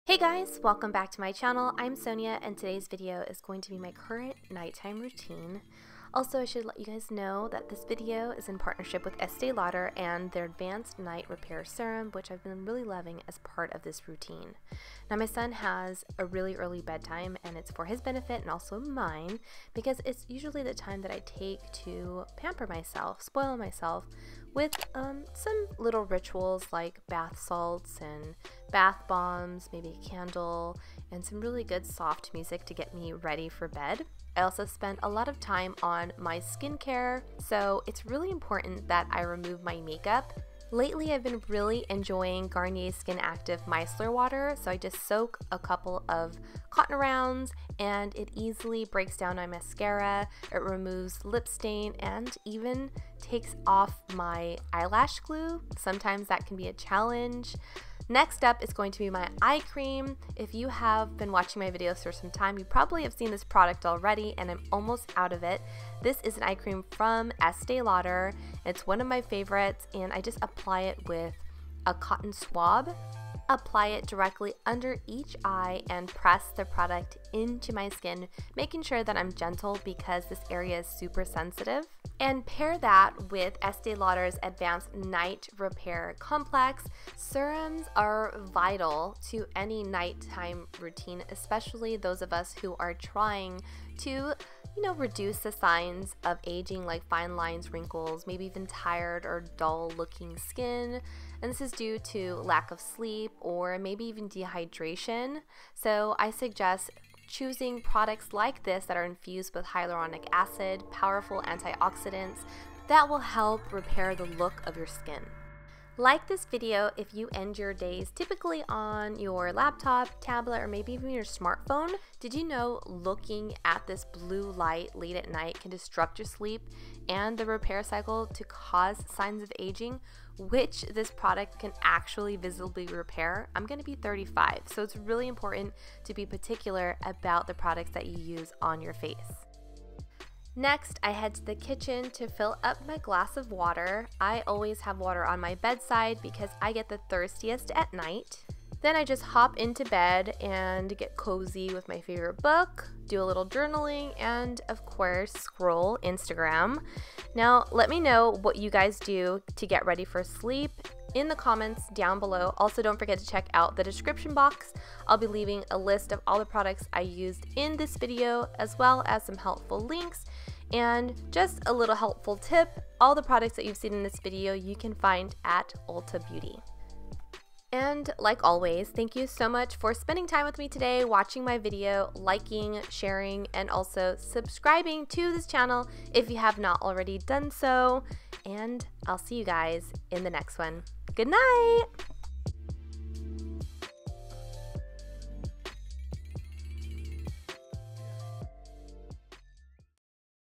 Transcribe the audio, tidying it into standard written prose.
Hey guys, welcome back to my channel. I'm Sonia and today's video is going to be my current nighttime routine. Also, I should let you guys know that this video is in partnership with Estee Lauder and their Advanced Night Repair Serum, which I've been really loving as part of this routine. Now, my son has a really early bedtime and it's for his benefit and also mine because it's usually the time that I take to pamper myself, spoil myself with some little rituals like bath salts and bath bombs, maybe a candle, and some really good soft music to get me ready for bed. I also spend a lot of time on my skincare, so it's really important that I remove my makeup. Lately, I've been really enjoying Garnier Skin Active Micellar water, so I just soak a couple of cotton rounds and it easily breaks down my mascara, it removes lip stain, and even takes off my eyelash glue. Sometimes that can be a challenge. Next up is going to be my eye cream. If you have been watching my videos for some time, you probably have seen this product already and I'm almost out of it. This is an eye cream from Estee Lauder. It's one of my favorites and I just apply it with a cotton swab. Apply it directly under each eye and press the product into my skin, making sure that I'm gentle because this area is super sensitive. And pair that with Estee Lauder's Advanced Night Repair Complex. Serums are vital to any nighttime routine, especially those of us who are trying to reduce the signs of aging like fine lines, wrinkles, maybe even tired or dull looking skin. And this is due to lack of sleep or maybe even dehydration. So I suggest choosing products like this that are infused with hyaluronic acid, powerful antioxidants that will help repair the look of your skin. Like this video if you end your days typically on your laptop, tablet, or maybe even your smartphone. Did you know looking at this blue light late at night can disrupt your sleep and the repair cycle to cause signs of aging, which this product can actually visibly repair? I'm going to be 35, so it's really important to be particular about the products that you use on your face. Next, I head to the kitchen to fill up my glass of water. I always have water on my bedside because I get the thirstiest at night. Then I just hop into bed and get cozy with my favorite book, do a little journaling, and of course, scroll Instagram. Now, let me know what you guys do to get ready for sleep in the comments down below. Also, don't forget to check out the description box. I'll be leaving a list of all the products I used in this video, as well as some helpful links. And just a little helpful tip, all the products that you've seen in this video you can find at Ulta Beauty. And like always, thank you so much for spending time with me today, watching my video, liking, sharing, and also subscribing to this channel if you have not already done so. And I'll see you guys in the next one. Good night!